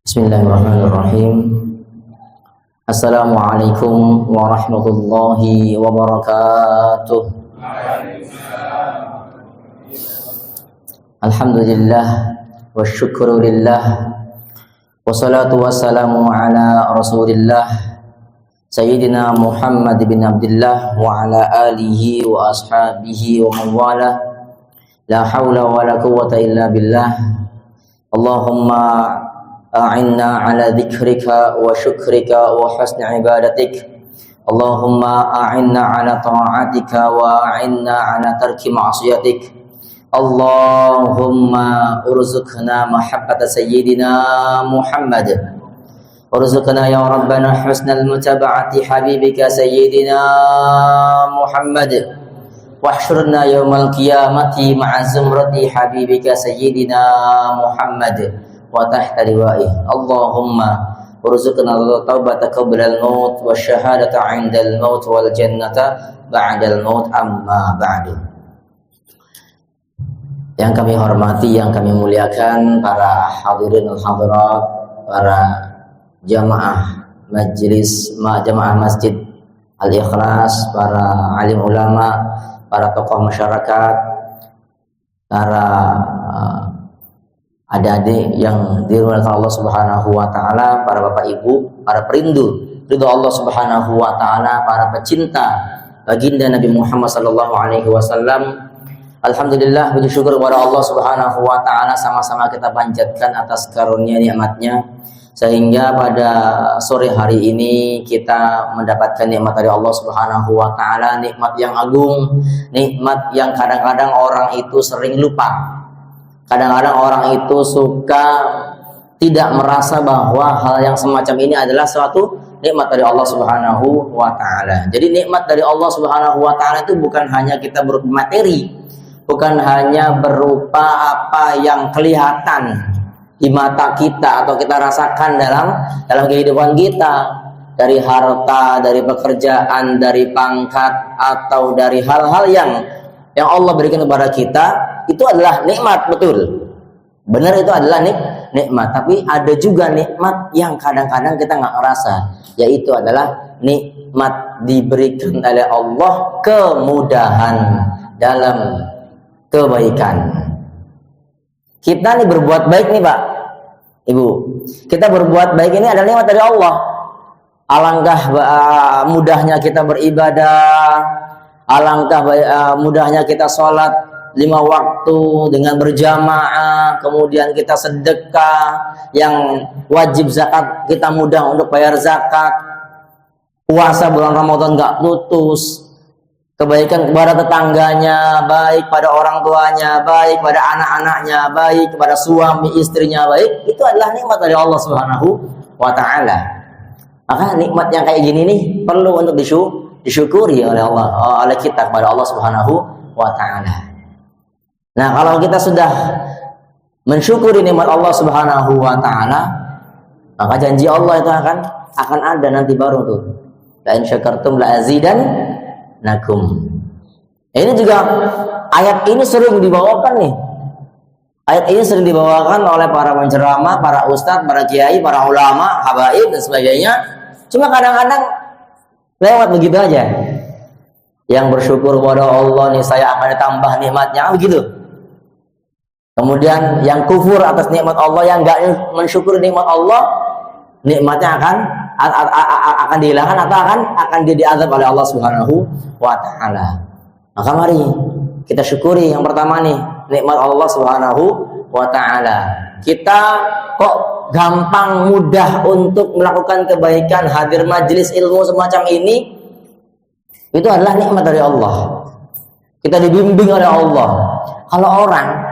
Bismillahirrahmanirrahim. Assalamualaikum warahmatullahi wabarakatuh. Alhamdulillah wa syukurulillah, wassalatu wassalamu ala rasulillah Sayyidina Muhammad bin Abdullah wa ala alihi wa ashabihi wa mawala. La hawla wa la quwwata illa billah. Allahumma a'inna ala dzikrika wa syukrika wa husni ibadatik. Allahumma a'inna ala ta'atika wa a'inna ala tarki ma'siyatik. Allahumma urzuqna mahabbata sayyidina Muhammad. Urzuqna ya Rabbana husnal mutaba'ati habibika sayyidina Muhammad. Wahsyurna yawmal qiyamati ma'a zumrati habibika sayyidina Muhammad wa tahta liwa'ih. Allahumma urzuqna taubata qabla al-maut wa syahadata 'inda al-maut wal jannata ba'da al-maut, amma ba'du. Yang kami hormati, yang kami muliakan para hadirin al-hadirat, para jamaah jamaah Masjid Al-Ikhlas, para alim ulama, para tokoh masyarakat, para adik-adik yang dirahmati Allah Subhanahu wa taala, para bapak ibu, para perindu ridha Allah Subhanahu wa taala, para pecinta baginda Nabi Muhammad sallallahu alaihi wasallam. Alhamdulillah, puji syukur kepada Allah Subhanahu wa taala, sama-sama kita panjatkan atas karunia nikmatnya sehingga pada sore hari ini kita mendapatkan nikmat dari Allah Subhanahu wa taala, nikmat yang agung, nikmat yang kadang-kadang orang itu sering lupa. Kadang-kadang orang itu suka tidak merasa bahwa hal yang semacam ini adalah suatu nikmat dari Allah Subhanahu wa taala. Jadi nikmat dari Allah Subhanahu wa taala itu bukan hanya kita berupa materi, bukan hanya berupa apa yang kelihatan di mata kita atau kita rasakan dalam kehidupan kita, dari harta, dari pekerjaan, dari pangkat, atau dari hal-hal yang Allah berikan kepada kita. Itu adalah nikmat, betul, benar, itu adalah nikmat. Tapi ada juga nikmat yang kadang-kadang kita nggak ngerasa, yaitu adalah nikmat diberikan oleh Allah kemudahan dalam kebaikan. Kita nih berbuat baik nih Pak Ibu, kita berbuat baik ini adalah nikmat dari Allah. Alangkah mudahnya kita beribadah, alangkah mudahnya kita sholat 5 waktu dengan berjamaah, kemudian kita sedekah, yang wajib zakat kita mudah untuk bayar zakat, puasa bulan Ramadan nggak putus, kebaikan kepada tetangganya, baik pada orang tuanya, baik pada anak-anaknya, baik kepada suami istrinya, baik, itu adalah nikmat dari Allah Subhanahu wa taala. Maka nikmat yang kayak gini nih perlu untuk disyukuri oleh Allah, oleh kita kepada Allah Subhanahu wa taala. Nah, kalau kita sudah mensyukuri nikmat Allah Subhanahu wa taala, maka janji Allah itu akan ada nanti baru tuh. La in syakartum la azidannakum. Ini juga ayat ini sering dibawakan nih. Ayat ini sering dibawakan oleh para penceramah, para ustadz, para kiai, para ulama, habaib dan sebagainya. Cuma kadang-kadang lewat begitu aja. Yang bersyukur kepada Allah nih saya akan ditambah nikmatnya, begitu. Kemudian yang kufur atas nikmat Allah, yang enggak mensyukuri nikmat Allah, nikmatnya akan dihilangkan atau akan diazab oleh Allah Subhanahu wa taala. Maka mari kita syukuri yang pertama nih, nikmat Allah Subhanahu wa taala. Kita kok gampang mudah untuk melakukan kebaikan, hadir majelis ilmu semacam ini, itu adalah nikmat dari Allah. Kita dibimbing oleh Allah. Kalau orang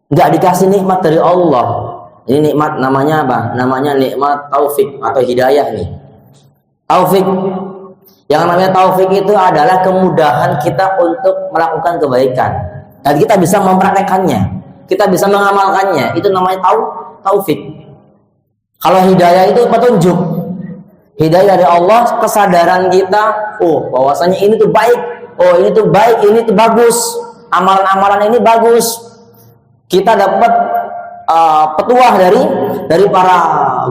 nggak dikasih nikmat dari Allah, ini nikmat namanya apa? Namanya nikmat taufik atau hidayah nih. Taufik, yang namanya taufik itu adalah kemudahan kita untuk melakukan kebaikan dan kita bisa mempraktekannya, kita bisa mengamalkannya. Itu namanya taufik. Kalau hidayah itu petunjuk. Hidayah dari Allah, kesadaran kita, oh bahwasanya ini tuh baik, oh ini tuh baik, ini tuh bagus, amalan-amalan ini bagus. Kita dapat petuah dari para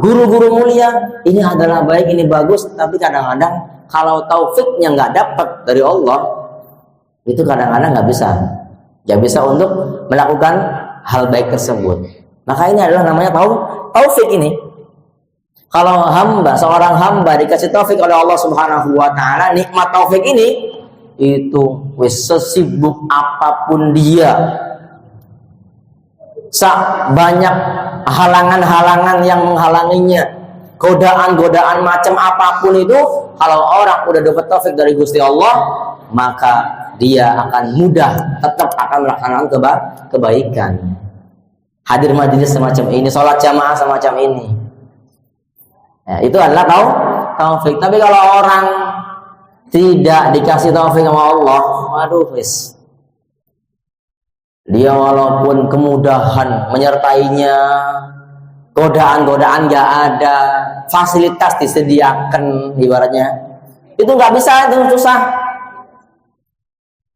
guru-guru mulia, ini adalah baik, ini bagus. Tapi kadang-kadang kalau taufiknya nggak dapat dari Allah, itu kadang-kadang nggak bisa untuk melakukan hal baik tersebut. Maka ini adalah namanya taufik ini. Kalau seorang hamba dikasih taufik oleh Allah Subhanahu wa taala, nikmat taufik ini, itu sesibuk apapun dia, banyak halangan-halangan yang menghalanginya, godaan-godaan macam apapun itu, kalau orang udah dapat taufik dari Gusti Allah, maka dia akan mudah tetap akan melaksanakan kebaikan. Hadir majelis semacam ini, sholat jamaah semacam ini, ya, itu adalah taufik. Tapi kalau orang tidak dikasih taufik sama Allah, waduh dia walaupun kemudahan menyertainya, godaan-godaan nggak ada, fasilitas disediakan ibaratnya, itu nggak bisa, itu susah.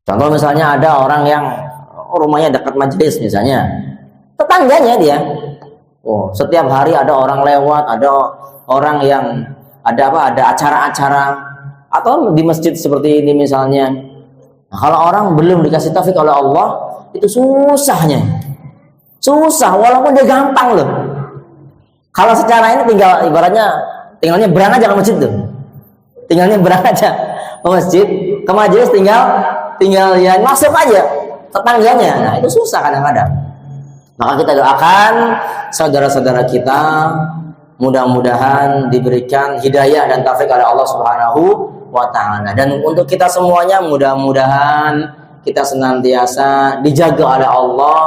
Contoh misalnya ada orang yang rumahnya dekat majelis misalnya, tetangganya dia, setiap hari ada orang lewat, ada orang yang ada acara-acara, atau di masjid seperti ini misalnya. Nah, kalau orang belum dikasih taufik oleh Allah, itu susah, walaupun dia gampang loh. Kalau secara ini tinggalnya berang aja ke masjid tuh, ke masjid, ke majelis, tinggal ya masuk aja tetangganya. Nah, itu susah kadang-kadang. Maka kita doakan saudara-saudara kita, mudah-mudahan diberikan hidayah dan taufik oleh Allah Subhanahu wa ta'ala. Dan untuk kita semuanya, mudah-mudahan kita senantiasa dijaga oleh Allah,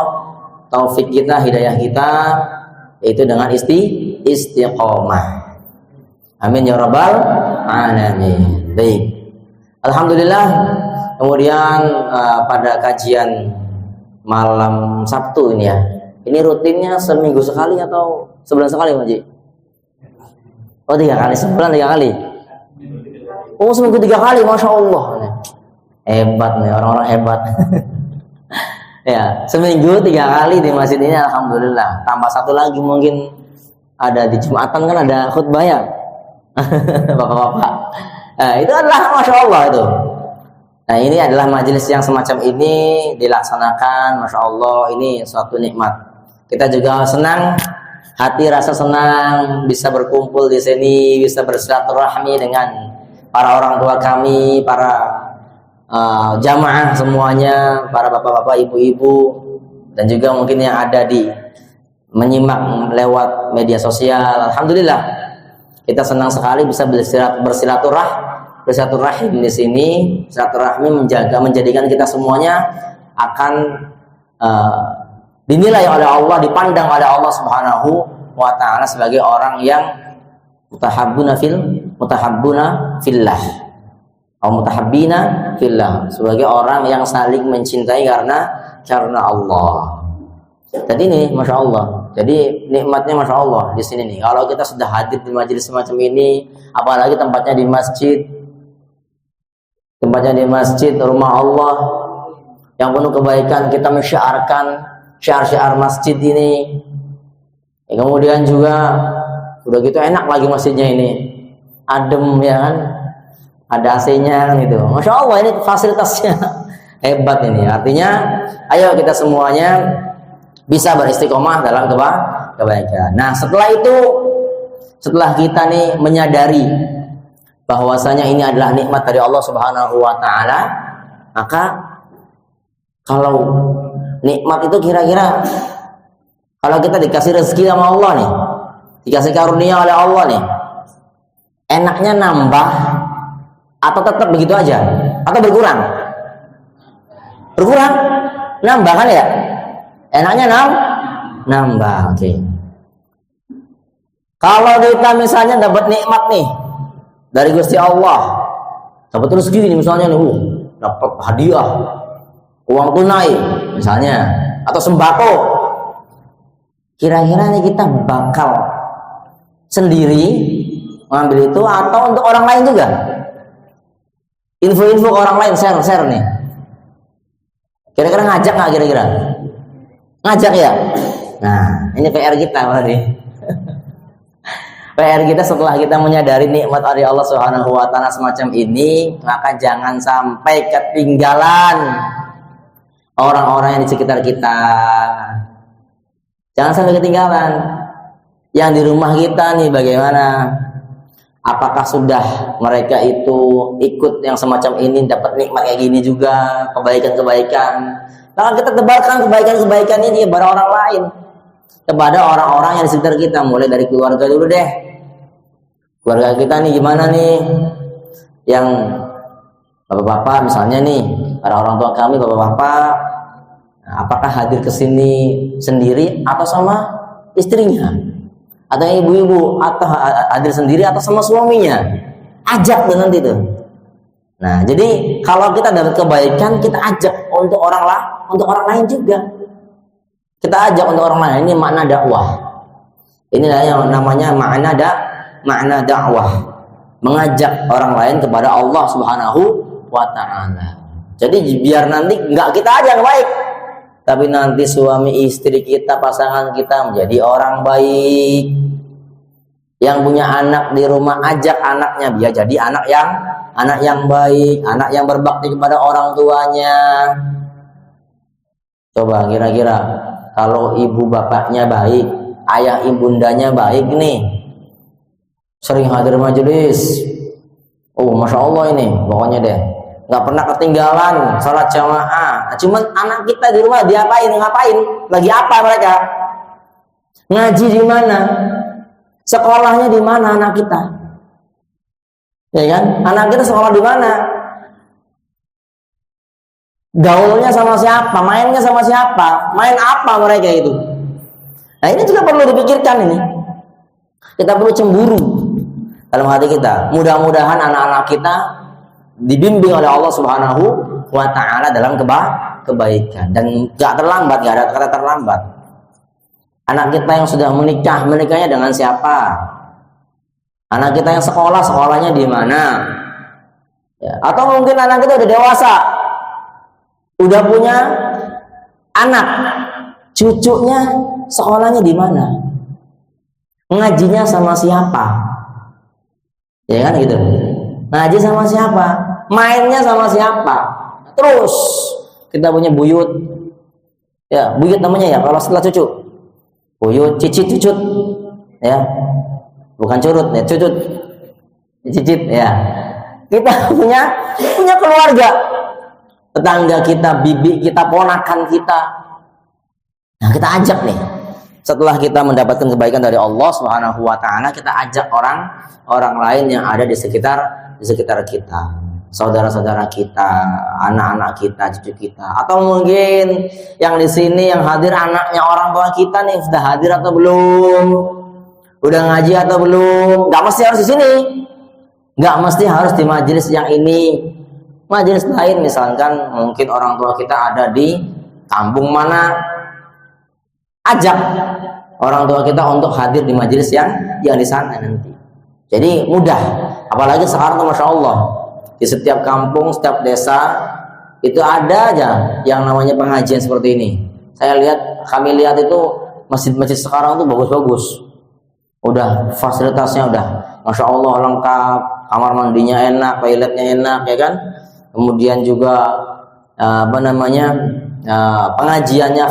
taufik kita, hidayah kita, yaitu dengan istiqomah. Amin ya rabbal alamin. Baik, alhamdulillah. Kemudian pada kajian malam Sabtu ini ya, ini rutinnya seminggu sekali atau sebulan sekali, Pak Haji? Oh, 3 kali, sebulan 3 kali. Oh, seminggu 3 kali, masya Allah. Hebat nih, orang-orang hebat. Ya, seminggu 3 kali di masjid ini, alhamdulillah. Tambah satu lagi mungkin ada di Jumatan, kan ada khutbah ya, bapak-bapak. Nah, itu adalah masya Allah itu. Nah, ini adalah majelis yang semacam ini dilaksanakan, masya Allah, ini suatu nikmat. Kita juga senang, hati rasa senang bisa berkumpul di sini, bisa bersilaturahmi dengan para orang tua kami, para jamaah semuanya, para bapak-bapak, ibu-ibu, dan juga mungkin yang ada menyimak lewat media sosial. Alhamdulillah, kita senang sekali bisa bersilaturahim di sini. Silaturahmi menjadikan kita semuanya akan dinilai oleh Allah, dipandang oleh Allah Subhanahu wa ta'ala sebagai orang yang mutahabbuna fillah, atau mutahabbina fillah, sebagai orang yang saling mencintai karena Allah. Jadi ini masya Allah, jadi nikmatnya masya Allah di sini nih. Kalau kita sudah hadir di majelis semacam ini, apalagi tempatnya di masjid, rumah Allah yang penuh kebaikan, kita mensyiarkan syiar-syiar masjid ini. Kemudian juga udah gitu enak lagi masjidnya ini, adem ya kan, ada AC-nya gitu. Masya Allah, ini fasilitasnya hebat ini. Artinya ayo kita semuanya bisa beristiqomah dalam kebaikan. Nah, setelah kita nih menyadari bahwasanya ini adalah nikmat dari Allah Subhanahu wa ta'ala, maka kalau nikmat itu kira-kira kalau kita dikasih rezeki sama Allah nih, dikasih karunia oleh Allah nih, enaknya nambah atau tetap begitu aja, atau berkurang? Nambah kan ya? Enaknya nambah. Oke. Kalau kita misalnya dapat nikmat nih dari Gusti Allah, dapat rezeki ini misalnya nih, dapat hadiah uang tunai misalnya, atau sembako, kira-kira nih kita bakal sendiri mengambil itu atau untuk orang lain juga? Info-info ke orang lain, share nih. Kira-kira ngajak nggak kira-kira? Ngajak ya. Nah, ini PR kita berarti. PR kita setelah kita menyadari nikmat dari Allah Subhanahu wa taala semacam ini, maka jangan sampai ketinggalan orang-orang yang di sekitar kita. Jangan sampai ketinggalan. Yang di rumah kita nih bagaimana? Apakah sudah mereka itu ikut yang semacam ini, dapat nikmat kayak gini juga, kebaikan-kebaikan? Maka kita tebarkan kebaikan-kebaikan ini kepada orang lain, kepada orang-orang yang di sekitar kita, mulai dari keluarga dulu deh. Keluarga kita nih gimana nih? Yang bapak-bapak misalnya nih, para orang tua kami bapak-bapak, apakah hadir ke sini sendiri atau sama istrinya? Atau ibu-ibu, atau hadir sendiri atau sama suaminya? Ajak tuh nanti tuh. Nah, jadi kalau kita dapat kebaikan, kita ajak untuk orang lain juga. Kita ajak untuk orang lain. Ini makna dakwah. Inilah yang namanya makna dakwah. Mengajak orang lain kepada Allah Subhanahu wa taala. Jadi biar nanti enggak kita aja yang baik, tapi nanti suami istri kita, pasangan kita menjadi orang baik. Yang punya anak di rumah, ajak anaknya biar jadi anak yang baik, anak yang berbakti kepada orang tuanya. Coba kira-kira kalau ibu bapaknya baik, ayah ibundanya baik nih, sering hadir majelis, oh masya Allah ini pokoknya deh, nggak pernah ketinggalan sholat jamaah. Cuman anak kita di rumah ngapain, lagi apa mereka? Ngaji di mana? Sekolahnya di mana anak kita? Ya kan? Anak kita sekolah di mana? Gaulnya sama siapa? Mainnya sama siapa? Main apa mereka itu? Nah, ini juga perlu dipikirkan ini. Kita perlu cemburu dalam hati kita. Mudah-mudahan anak-anak kita dibimbing oleh Allah Subhanahu wa taala dalam kebaikan, dan gak terlambat, gak ada kata terlambat. Anak kita yang sudah menikah, menikahnya dengan siapa? Anak kita yang sekolah, sekolahnya di mana? Ya. Atau mungkin anak kita udah dewasa, udah punya anak, cucunya sekolahnya di mana? Ngajinya sama siapa? Ya kan gitu. Ngaji sama siapa? Mainnya sama siapa? Terus kita punya buyut. Ya, buyut namanya ya kalau setelah cucu. Buyut, cicit, cucut, ya, bukan curut, ya, cucut, cicit, ya. Kita punya keluarga, tetangga kita, bibi kita, ponakan kita. Nah, kita ajak nih. Setelah kita mendapatkan kebaikan dari Allah Subhanahu wa taala, kita ajak orang lain yang ada di sekitar kita. Saudara-saudara kita, anak-anak kita, cucu kita, atau mungkin yang di sini yang hadir anaknya orang tua kita nih, sudah hadir atau belum, udah ngaji atau belum. Nggak mesti harus di sini, nggak mesti harus di majelis yang ini. Majelis lain misalkan mungkin orang tua kita ada di kampung mana, ajak orang tua kita untuk hadir di majelis yang di sana nanti. Jadi mudah, apalagi sekarang tuh masya Allah. Di setiap kampung, setiap desa itu ada aja yang namanya pengajian seperti ini. Kami lihat itu masjid-masjid sekarang tuh bagus-bagus. Udah fasilitasnya udah masya Allah lengkap, kamar mandinya enak, toiletnya enak, ya kan. Kemudian juga pengajiannya,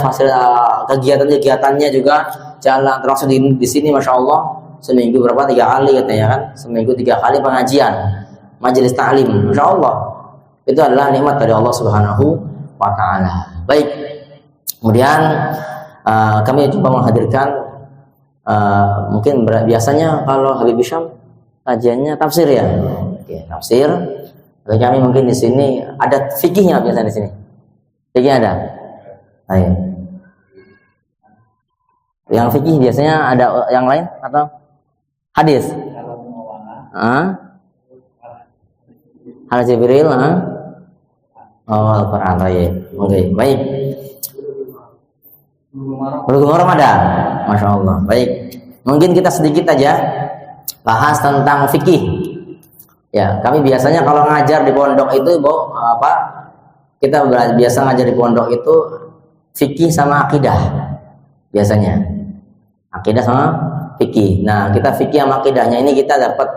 kegiatannya juga jalan. Termasuk di sini masya Allah seminggu 3 kali katanya kan, seminggu 3 kali pengajian. Majelis ta'lim, Masya Allah, itu adalah nikmat dari Allah Subhanahu wa taala. Baik, kemudian kami coba menghadirkan mungkin biasanya kalau Habib Syam kajiannya tafsir ya. Oke, tafsir. Bagi kami mungkin di sini ada fikihnya biasanya di sini. Fikih ada. Ayo. Yang fikih biasanya ada yang lain atau hadis? Hadis Jibril, oh Al-Quran, oke, baik. Bulughul Maram ada, masya Allah. Baik, mungkin kita sedikit aja bahas tentang fikih. Ya, kami biasanya kalau ngajar di pondok itu, kita biasa ngajar di pondok itu fikih sama akidah biasanya. Akidah sama fikih. Nah, kita fikih sama akidahnya ini kita dapat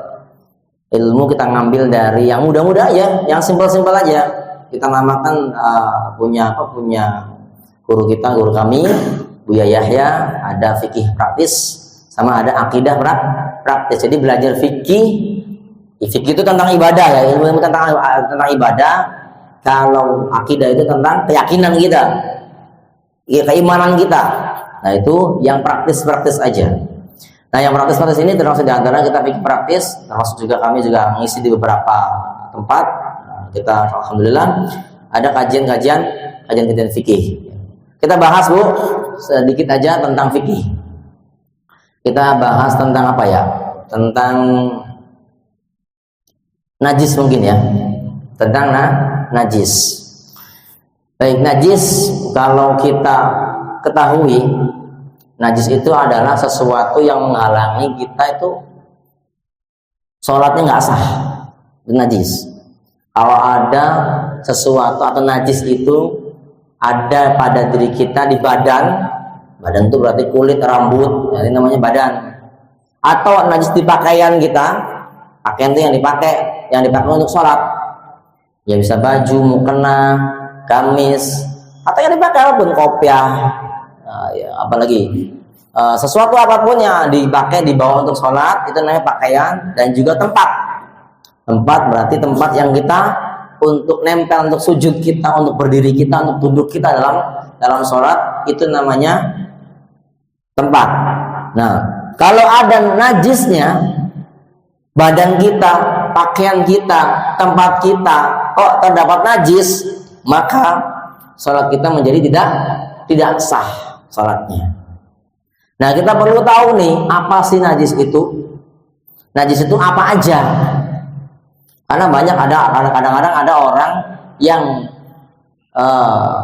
ilmu, kita ngambil dari yang mudah-mudah aja, yang simpel-simpel aja. Kita namakan punya guru kita, guru kami Buya Yahya, ada fikih praktis sama ada akidah praktis. Jadi belajar fikih itu tentang ibadah ya, ilmu tentang ibadah. Kalau akidah itu tentang keyakinan kita, keimanan kita. Nah, itu yang praktis-praktis aja. Nah, yang praktis-praktis ini termasuk diantara kita fikih praktis, termasuk juga kami juga mengisi di beberapa tempat. Nah, kita alhamdulillah ada kajian fikih. Kita bahas Bu sedikit aja tentang fikih. Kita bahas tentang apa ya? Tentang najis mungkin ya. Tentang najis. Baik, najis kalau kita ketahui, najis itu adalah sesuatu yang menghalangi kita itu sholatnya nggak sah. Najis. Kalau ada sesuatu atau najis itu ada pada diri kita di badan itu berarti kulit, rambut, ini namanya badan. Atau najis di pakaian kita, pakaian itu yang dipakai untuk sholat. Ya bisa baju, mukena, gamis, atau yang dipakai apapun, kopiah. Ya, apalagi sesuatu apapun yang dipakai dibawa untuk sholat itu namanya pakaian. Dan juga tempat berarti tempat yang kita untuk nempel, untuk sujud kita, untuk berdiri kita, untuk duduk kita dalam sholat, itu namanya tempat. Nah, kalau ada najisnya badan kita, pakaian kita, tempat kita kok terdapat najis, maka sholat kita menjadi tidak sah sholatnya. Nah, kita perlu tahu nih, apa sih najis itu? Najis itu apa aja? Karena kadang-kadang ada orang yang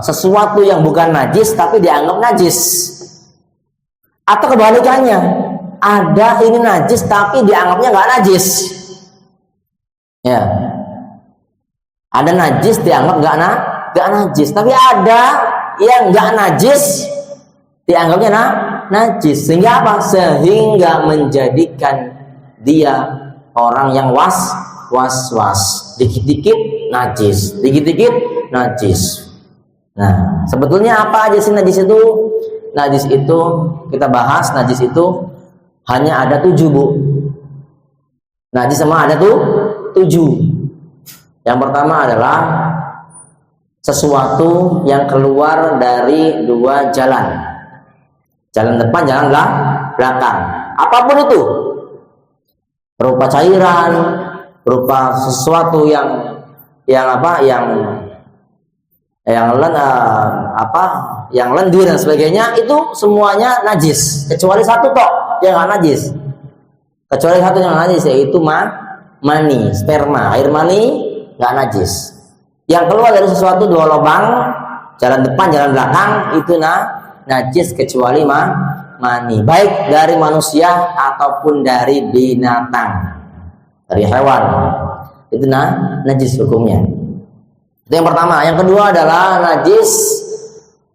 sesuatu yang bukan najis tapi dianggap najis. Atau kebalikannya, ada ini najis tapi dianggapnya nggak najis. Ya, ada najis dianggap nggak najis, tapi ada yang nggak najis dianggapnya najis. Sehingga apa? Sehingga menjadikan dia orang yang was, dikit-dikit najis, dikit-dikit najis. Nah, sebetulnya apa aja sih najis itu? Najis itu kita bahas, najis itu hanya ada 7 Bu. Najis sama ada 7. Yang pertama adalah sesuatu yang keluar dari 2 jalan. Jalan depan, jalan belakang. Apapun itu. Berupa cairan, berupa sesuatu yang lendir dan sebagainya, itu semuanya najis kecuali satu tok yang nggak najis. Kecuali satu yang najis, yaitu mani, sperma, air mani nggak najis. Yang keluar dari sesuatu 2 lubang, jalan depan, jalan belakang, itu najis kecuali mani, baik dari manusia ataupun dari binatang, dari hewan, itu najis hukumnya. Itu yang pertama. Yang kedua adalah najis,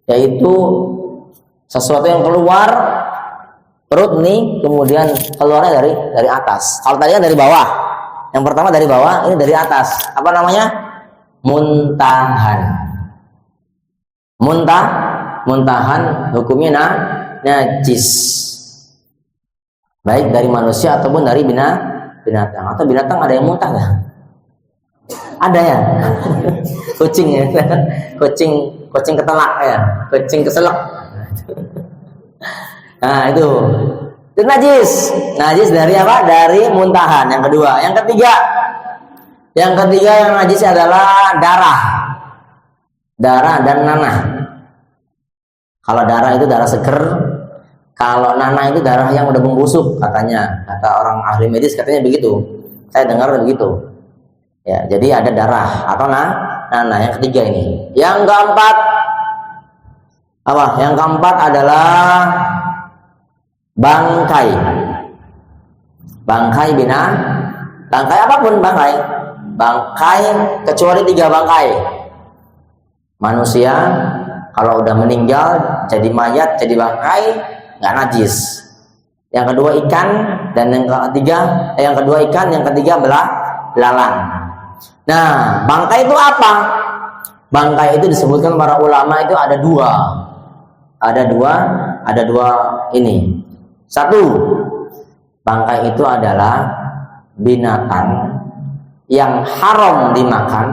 yaitu sesuatu yang keluar perut nih, kemudian keluarnya dari atas. Kalau tadi kan dari bawah, yang pertama dari bawah, ini dari atas. Apa namanya? Muntahan. Muntahan hukumnya najis, baik dari manusia ataupun dari binatang. Atau binatang ada yang muntah nggak? Ada ya. Kucing ya, kucing ketelak ya, kucing keselak. Nah, itu najis dari apa? Dari muntahan. Yang kedua. Yang ketiga yang najis adalah darah dan nanah. Kalau darah itu darah seger, kalau nanah itu darah yang udah membusuk, katanya, kata orang ahli medis katanya begitu. Saya dengar begitu. Ya, jadi ada darah atau nanah. Yang ketiga ini. Yang keempat apa? Yang keempat adalah bangkai. Bangkai apapun bangkai. Bangkai kecuali 3 bangkai. Manusia kalau udah meninggal jadi mayat, jadi bangkai, nggak najis. Yang kedua ikan, dan yang kedua ikan, yang ketiga belalang. Nah, bangkai itu apa? Bangkai itu disebutkan para ulama itu ada dua. Ada dua ini. Satu, bangkai itu adalah binatang yang haram dimakan.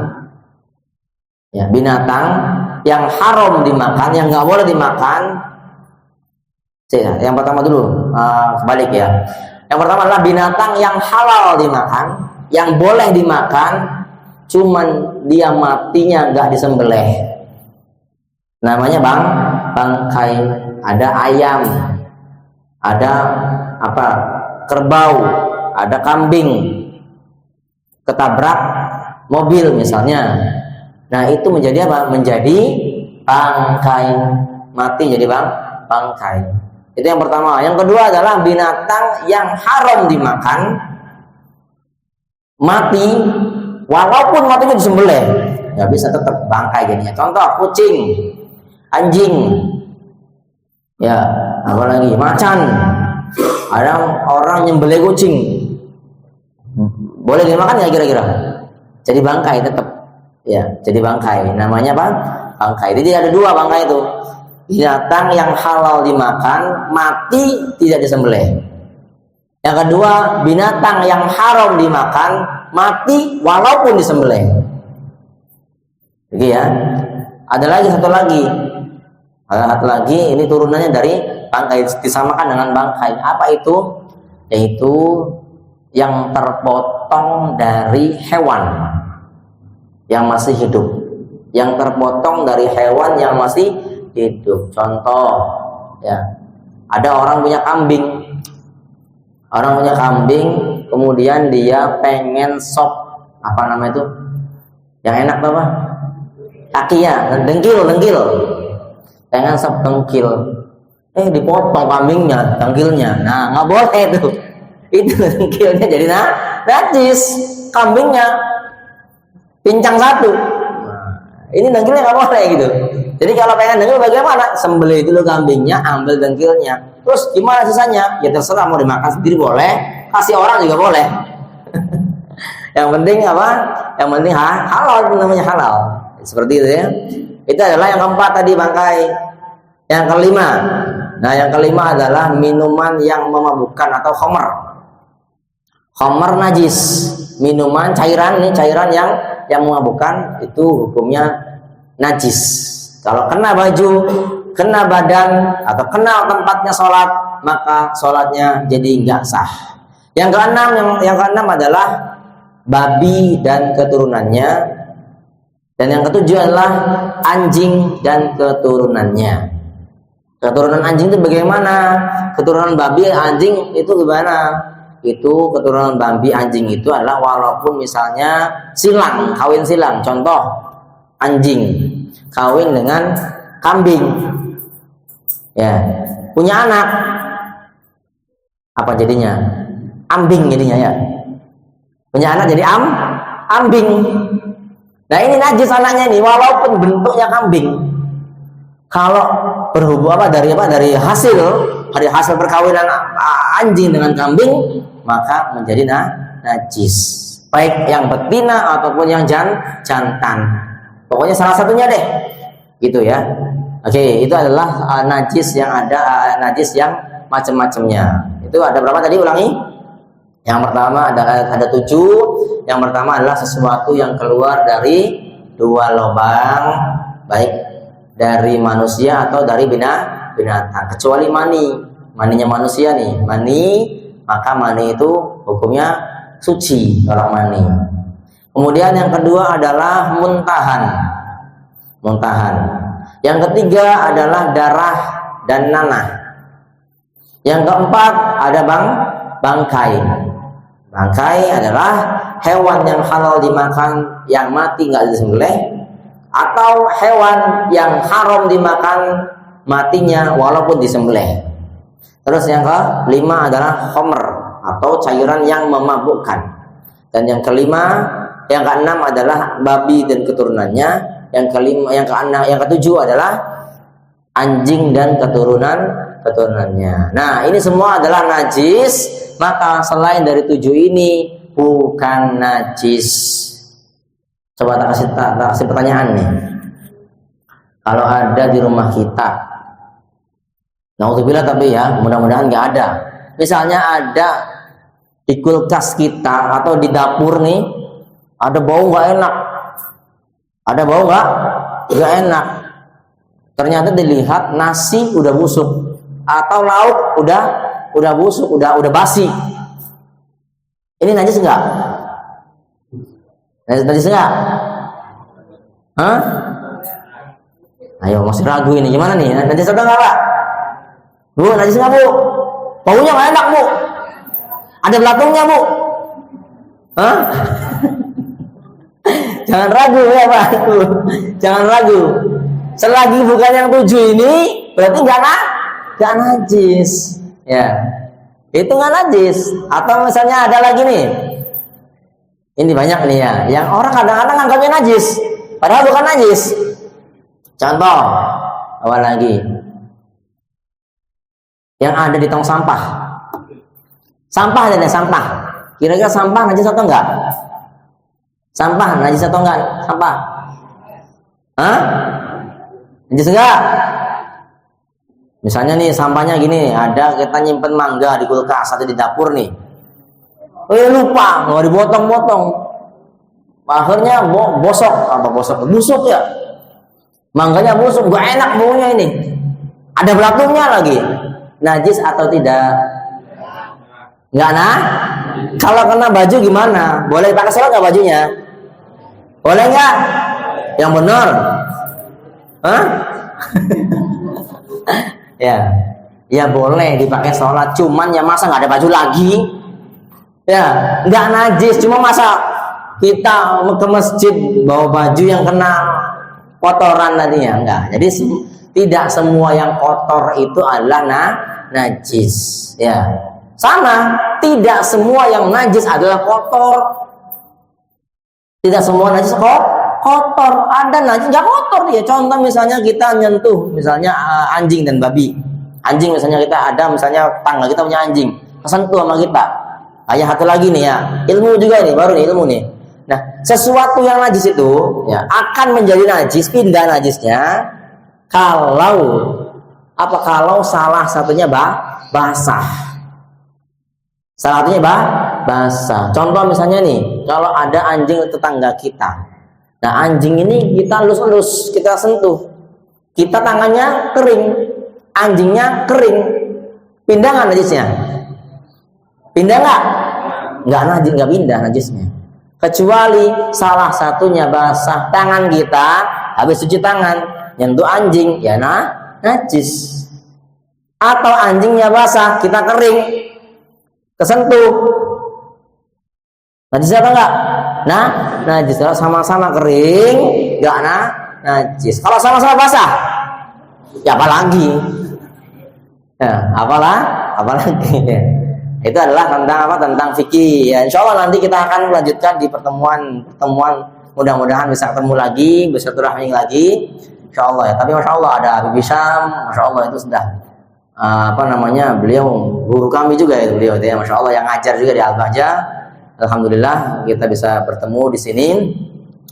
Ya, binatang yang haram dimakan, yang nggak boleh dimakan. Yang pertama dulu, kebalik ya. Yang pertama adalah binatang yang halal dimakan, yang boleh dimakan, cuman dia matinya nggak disembelih. Namanya bangkai. Ada ayam, ada kerbau, ada kambing, ketabrak mobil misalnya. Nah, itu menjadi apa? Menjadi bangkai, mati jadi bangkai. Itu yang pertama. Yang kedua adalah binatang yang haram dimakan, mati, walaupun matinya disembelih, nggak bisa, tetap bangkai jadinya. Contoh, kucing, anjing, ya, apalagi macan. Ada orang nyembelih kucing, boleh dimakan ya kira-kira? Jadi bangkai tetap, ya, jadi bangkai. Namanya apa? Bangkai. Jadi ada dua bangkai itu. Binatang yang halal dimakan, mati tidak disembelih. Yang kedua, binatang yang haram dimakan, mati walaupun disembelih. Jadi ya, ada satu lagi, ini turunannya dari bangkai, disamakan dengan bangkai. Apa itu? Yaitu yang terpotong dari hewan yang masih hidup. Yang terpotong dari hewan yang masih hidup. Contoh, ya, ada orang punya kambing, kemudian dia pengen sop, apa nama itu? Yang enak apa? Kakinya, dengkil. Pengen sop dengkil. Dipotong dengkilnya. Nah, nggak boleh tuh. Itu dengkilnya jadi najis. Kambingnya pincang satu. Ini dengkilnya nggak boleh gitu. Jadi kalau pengen dengkil bagaimana? Sembelih dulu kambingnya, ambil dengkilnya. Terus gimana sisanya? Ya terserah, mau dimakan sendiri boleh, kasih orang juga boleh. Yang penting apa? Yang penting halal, namanya halal. Seperti itu ya. Itu adalah yang keempat tadi, bangkai. Yang kelima. Nah, yang kelima adalah minuman yang memabukkan atau khamr. Khamr najis. Minuman cairan yang memabukkan itu hukumnya najis. Kalau kena baju, kena badan, atau kena tempatnya sholat, maka sholatnya jadi nggak sah. Yang keenam adalah babi dan keturunannya, dan yang ketujuh adalah anjing dan keturunannya. Keturunan anjing itu bagaimana? Keturunan babi, anjing itu gimana? Itu keturunan babi, anjing itu adalah walaupun misalnya kawin silang. Contoh, anjing kawin dengan kambing, ya, punya anak, apa jadinya? Ambing jadinya, ya. Punya anak jadi ambing. Nah, ini najis anaknya ini walaupun bentuknya kambing. Kalau berhubung dari hasil perkawinan anjing dengan kambing, maka menjadi najis. Baik yang betina ataupun yang jantan. Pokoknya salah satunya deh, gitu ya. Oke, itu adalah najis yang najis yang macam-macamnya. Itu ada berapa tadi? Ulangi. Yang pertama ada 7. Yang pertama adalah sesuatu yang keluar dari dua lubang, baik dari manusia atau dari binatang, kecuali maninya manusia nih, maka mani itu hukumnya suci kalau mani. Kemudian yang kedua adalah muntahan. Yang ketiga adalah darah dan nanah. Yang keempat ada bangkai. Bangkai adalah hewan yang halal dimakan, yang mati nggak disembelih, atau hewan yang haram dimakan, matinya walaupun disembelih. Terus yang kelima adalah khamr atau cairan yang memabukkan. Dan yang keenam adalah babi dan keturunannya. Yang ketujuh adalah anjing dan keturunannya. Nah, ini semua adalah najis, maka selain dari 7 ini bukan najis. Coba tak kasih pertanyaan nih. Kalau ada di rumah kita, naudzubillah, tapi ya mudah-mudahan nggak ada. Misalnya ada di kulkas kita atau di dapur nih, ada bau nggak enak, ada bau nggak enak. Ternyata dilihat nasi udah busuk atau lauk udah busuk, udah basi. Ini najis nggak? Najis nggak? Hah? Ayo, masih ragu ini, gimana nih? Najis atau nggak, Pak? Bu, najis nggak, Bu? Baunya nggak enak, Bu. Ada belatungnya, Bu. Hah? Jangan ragu ya, Pak. Jangan ragu. Selagi bukan yang 7 ini, berarti nggak najis. Ya, itu nggak najis. Atau misalnya ada lagi nih. Ini banyak nih ya, yang orang kadang-kadang anggapnya najis, padahal bukan najis. Contoh, apa lagi? Yang ada di tong sampah. Sampah ada sampah. Kira-kira sampah najis atau enggak? Sampah najis atau enggak? Sampah. Hah? Najis enggak? Misalnya nih sampahnya gini, ada kita nyimpen mangga di kulkas atau di dapur nih. Lupa nggak dipotong-potong, akhirnya busuk ya, mangganya busuk, gak enak baunya ini, ada belatungnya lagi. Najis atau tidak? Nggak, nah kalau kena baju gimana? Boleh pakai sholat nggak bajunya? Boleh nggak? Yang benar? Hah? ya boleh dipakai sholat, cuman ya masa nggak ada baju lagi? Ya, nggak najis, cuma masa kita ke masjid bawa baju yang kena kotoran tadinya? Enggak. Jadi tidak semua yang kotor itu adalah najis. Ya, sama, tidak semua yang najis adalah kotor. Tidak semua najis kotor. Ada najis nggak kotor dia. Contoh misalnya kita nyentuh, misalnya anjing dan babi. Anjing misalnya kita ada, misalnya tangga kita punya anjing, kesentuh sama kita. Ayah satu lagi nih ya, ilmu juga nih, baru nih ilmu nih. Nah, sesuatu yang najis itu ya akan menjadi najis, pindah najisnya kalau salah satunya basah. Salah satunya basah. Contoh misalnya nih, kalau ada anjing tetangga kita. Nah, anjing ini kita elus-elus, kita sentuh. Kita tangannya kering, anjingnya kering. Pindah nggak najisnya? Pindah nggak? Nggak najis, nggak pindah najisnya. Kecuali salah satunya basah, tangan kita habis cuci tangan nyentuh anjing, ya najis. Atau anjingnya basah, kita kering, kesentuh, najis apa enggak? Najis. Kalau sama-sama kering, nggak najis. Kalau sama-sama basah, ya apalagi? Ya, apalagi? Ya. Itu adalah tentang fikih. Ya, insya Allah nanti kita akan melanjutkan di pertemuan mudah-mudahan bisa ketemu lagi, bisa bersilaturahmi lagi, insya Allah ya. Tapi masya Allah ada Habib Syam, masya Allah itu sudah beliau guru kami juga ya, beliau itu ya, masya Allah yang ngajar juga di Al-Bahjah. Alhamdulillah kita bisa bertemu di sini.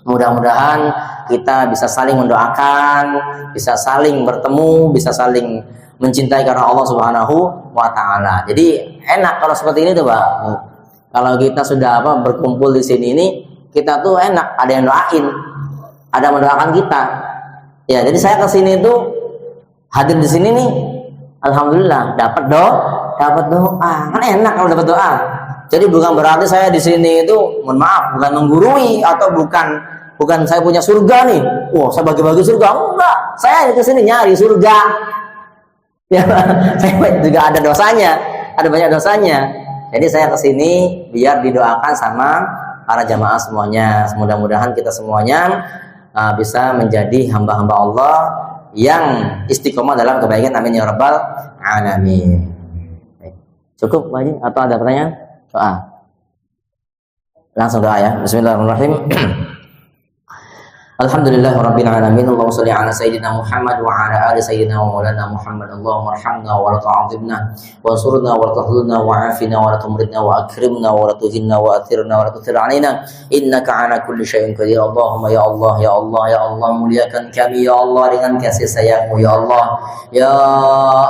Mudah-mudahan kita bisa saling mendoakan, bisa saling bertemu, bisa saling mencintai karena Allah Subhanahu wa Ta'ala. Jadi enak kalau seperti ini tuh, Pak. Kalau kita sudah berkumpul di sini ini, kita tuh enak, ada yang doain, ada yang mendoakan kita. Ya, jadi saya ke sini tuh hadir di sini nih, alhamdulillah dapat doa. Kan enak kalau dapat doa. Jadi bukan berarti saya di sini itu, mohon maaf, bukan menggurui atau bukan saya punya surga nih. Wah, saya bagi-bagi surga. Enggak. Saya ke sini nyari surga. Ya, saya juga ada dosanya, ada banyak dosanya. Jadi saya kesini biar didoakan sama para jamaah semuanya. Mudah-mudahan kita semuanya bisa menjadi hamba-hamba Allah yang istiqomah dalam kebaikan. Amin ya rabbal alamin. Cukup Pak Haji atau ada pertanyaan? Doa. Langsung doa ya. Bismillahirrahmanirrahim. Alhamdulillahirabbil alamin. Allahumma shalli ala sayyidina Muhammad wa ala ali sayyidina wa maulana Muhammad. Allahumma arhamna wa la tu'adzibna wansurna wa la tahdhurna wa afina wa la tumridna wa akrimna wa la tuhinna wa athirna wa la tuthir alaina innaka ala kulli syai'in qadir. Allahumma ya Allah ya Allah ya Allah, muliakan kami ya Allah dengan kasih sayang-Mu ya Allah. Ya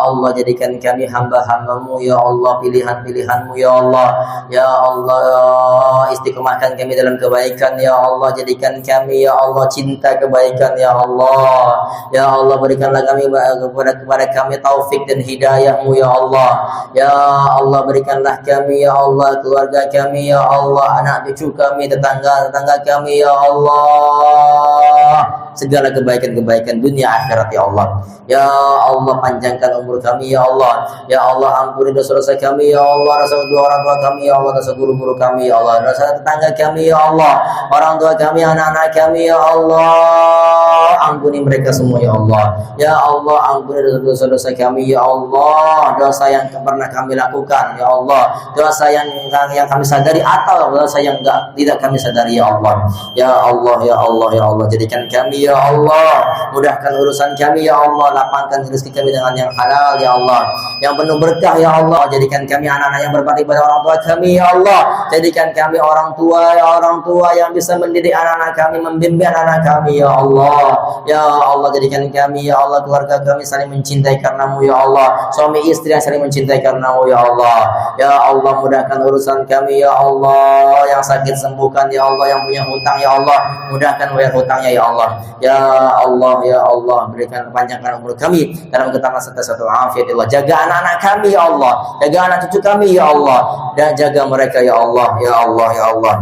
Allah, jadikan kami hamba-hamba-Mu ya Allah, pilihan-pilihan-Mu ya Allah. Ya Allah, istiqomahkan kami dalam kebaikan ya Allah, jadikan kami ya Allah cinta kebaikan ya Allah. Ya Allah, berikanlah kami kepada kami taufik dan hidayah-Mu ya Allah. Ya Allah, berikanlah kami ya Allah, keluarga kami ya Allah, anak cucu kami, tetangga kami ya Allah, segala kebaikan-kebaikan dunia akhirat ya Allah. Ya Allah, panjangkan umur kami ya Allah. Ya Allah, ampuni dosa-dosa kami ya Allah, dosa kedua orang tua kami ya Allah, dosa guru-guru kami ya Allah, dosa tetangga kami ya Allah, orang tua kami, anak-anak kami ya Allah, ampuni mereka semua ya Allah. Ya Allah, ampuni dosa-dosa kami ya Allah, dosa yang pernah kami lakukan ya Allah, dosa yang kami sadari atau dosa yang tidak kami sadari ya Allah. Ya Allah ya Allah ya Allah, jadikan kami ya Allah, mudahkan urusan kami ya Allah, lapangkan rezeki kami dengan yang halal ya Allah, yang penuh berkah ya Allah. Jadikan kami anak-anak yang berbakti pada orang tua kami ya Allah. Jadikan kami orang tua ya, orang tua yang bisa mendidik anak-anak kami, membimbing anak-anak kami ya Allah. Ya Allah, jadikan kami ya Allah, keluarga kami saling mencintai karena-Mu ya Allah, suami istri yang saling mencintai karena-Mu ya Allah. Ya Allah, mudahkan urusan kami ya Allah, yang sakit sembuhkan ya Allah, yang punya hutang ya Allah, mudahkan bayar hutangnya ya Allah. Ya Allah ya Allah, berikan panjangkan umur kami dalam ketaatan serta satu afiat ya Allah. Jaga anak-anak kami ya Allah, jaga anak cucu kami ya Allah, dan jaga mereka ya Allah ya Allah ya Allah.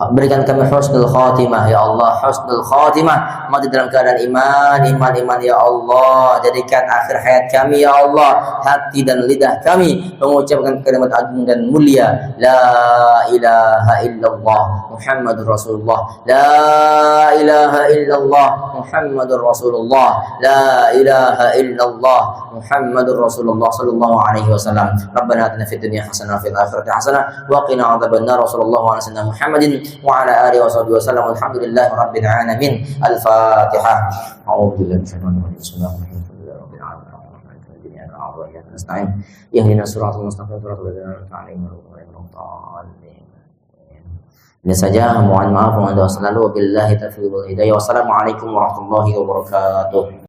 Berikan kami husnul khatimah ya Allah, husnul khatimah, mati dalam keadaan iman ya Allah. Jadikan akhir hayat kami ya Allah, hati dan lidah kami mengucapkan kalimat agung dan mulia, la ilaha illallah Muhammadur Rasulullah, la ilaha illallah Muhammadur Rasulullah, la ilaha illallah Muhammadur Rasulullah sallallahu alaihi wasallam. Rabbana atina fid dunya hasanah wa fil akhirati hasanah wa qina adzabannar. Sallallahu alaihi wasallam Muhammadin wa ala alihi washabihi wasallam. Alhamdulillahi rabbil alamin. Al-Fatihah. A'udzu billahi minasyaitonir rajim. Bismillahirrahmanirrahim. Rabbil alamin. Nasta'in. Ihdinas siratal mustaqim, siratal ladzina an'amta 'alaihim ghairil maghdubi 'alaihim. Ini saja, mohon maaf, mohon doa selalu. Wabillahi taufiq wal hidayah. Wassalamualaikum warahmatullahi wabarakatuh.